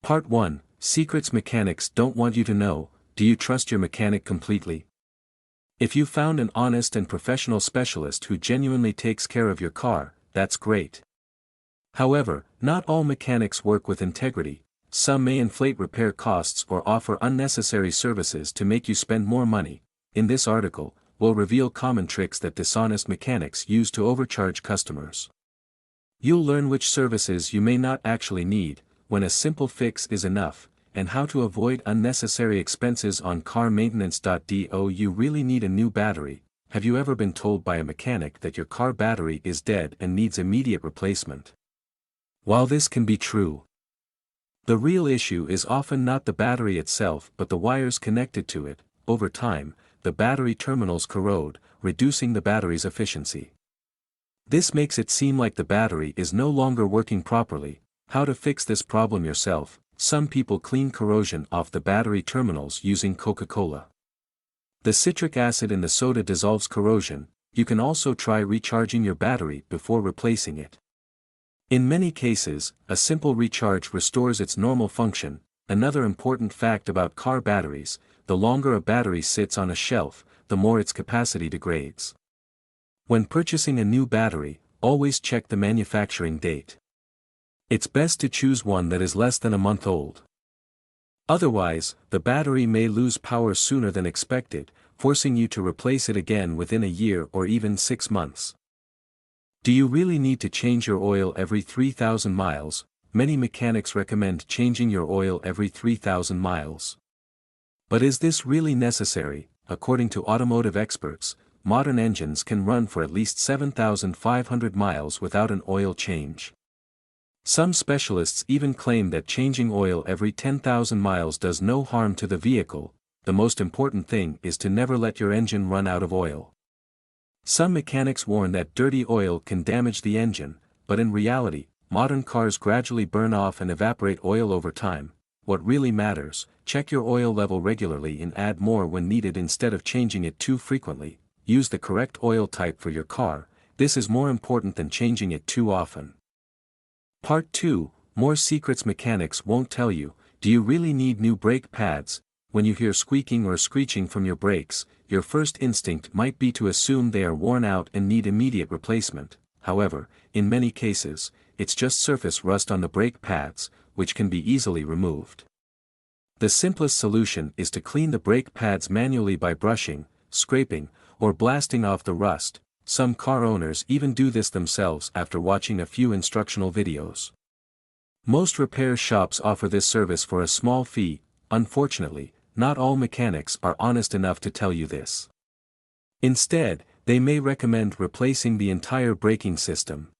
Part 1, Secrets Mechanics Don't Want You to Know. Do you trust your mechanic completely? If you found an honest and professional specialist who genuinely takes care of your car, that's great. However, not all mechanics work with integrity. Some may inflate repair costs or offer unnecessary services to make you spend more money. In this article, we'll reveal common tricks that dishonest mechanics use to overcharge customers. You'll learn which services you may not actually need, when a simple fix is enough, and how to avoid unnecessary expenses on car maintenance. Do you really need a new battery? Have you ever been told by a mechanic that your car battery is dead and needs immediate replacement? While this can be true, the real issue is often not the battery itself but the wires connected to it. Over time, the battery terminals corrode, reducing the battery's efficiency. This makes it seem like the battery is no longer working properly. How to fix this problem yourself? Some people clean corrosion off the battery terminals using Coca-Cola. The citric acid in the soda dissolves corrosion. You can also try recharging your battery before replacing it. In many cases, a simple recharge restores its normal function. Another important fact about car batteries: the longer a battery sits on a shelf, the more its capacity degrades. When purchasing a new battery, always check the manufacturing date. It's best to choose one that is less than a month old. Otherwise, the battery may lose power sooner than expected, forcing you to replace it again within a year or even 6 months. Do you really need to change your oil every 3,000 miles? Many mechanics recommend changing your oil every 3,000 miles. But is this really necessary? According to automotive experts, modern engines can run for at least 7,500 miles without an oil change. Some specialists even claim that changing oil every 10,000 miles does no harm to the vehicle. The most important thing is to never let your engine run out of oil. Some mechanics warn that dirty oil can damage the engine, but in reality, modern cars gradually burn off and evaporate oil over time. What really matters: check your oil level regularly and add more when needed instead of changing it too frequently. Use the correct oil type for your car. This is more important than changing it too often. Part 2, More Secrets Mechanics Won't Tell You. Do you really need new brake pads? When you hear squeaking or screeching from your brakes, your first instinct might be to assume they are worn out and need immediate replacement. However, in many cases, it's just surface rust on the brake pads, which can be easily removed. The simplest solution is to clean the brake pads manually by brushing, scraping, or blasting off the rust. Some car owners even do this themselves after watching a few instructional videos. Most repair shops offer this service for a small fee. Unfortunately, not all mechanics are honest enough to tell you this. Instead, they may recommend replacing the entire braking system,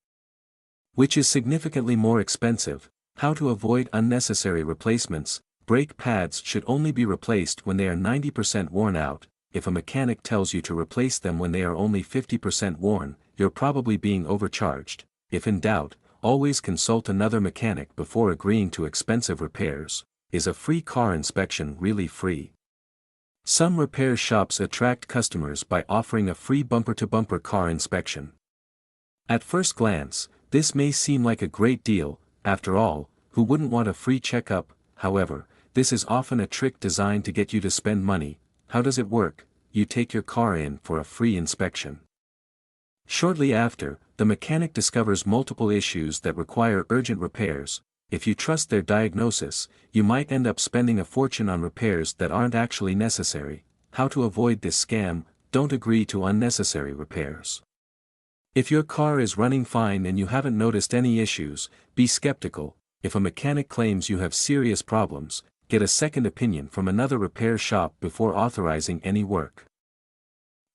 which is significantly more expensive. How to avoid unnecessary replacements? Brake pads should only be replaced when they are 90% worn out. If a mechanic tells you to replace them when they are only 50% worn, you're probably being overcharged. If in doubt, always consult another mechanic before agreeing to expensive repairs. Is a free car inspection really free? Some repair shops attract customers by offering a free bumper-to-bumper car inspection. At first glance, this may seem like a great deal. After all, who wouldn't want a free checkup? However, this is often a trick designed to get you to spend money. How does it work? You take your car in for a free inspection. Shortly after, the mechanic discovers multiple issues that require urgent repairs. If you trust their diagnosis, you might end up spending a fortune on repairs that aren't actually necessary. How to avoid this scam? Don't agree to unnecessary repairs. If your car is running fine and you haven't noticed any issues, be skeptical. If a mechanic claims you have serious problems, get a second opinion from another repair shop before authorizing any work.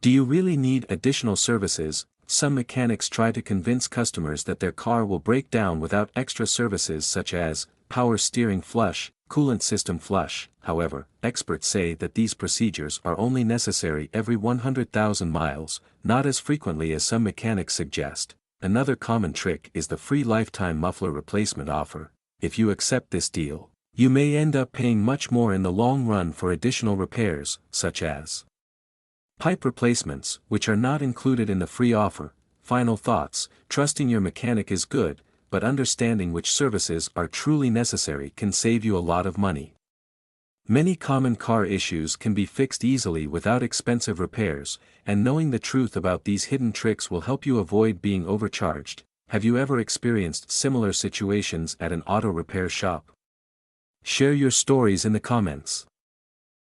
Do you really need additional services? Some mechanics try to convince customers that their car will break down without extra services such as power steering flush, coolant system flush. However, experts say that these procedures are only necessary every 100,000 miles, not as frequently as some mechanics suggest. Another common trick is the free lifetime muffler replacement offer. If you accept this deal, you may end up paying much more in the long run for additional repairs, such as pipe replacements, which are not included in the free offer. Final thoughts: trusting your mechanic is good, but understanding which services are truly necessary can save you a lot of money. Many common car issues can be fixed easily without expensive repairs, and knowing the truth about these hidden tricks will help you avoid being overcharged. Have you ever experienced similar situations at an auto repair shop? Share your stories in the comments.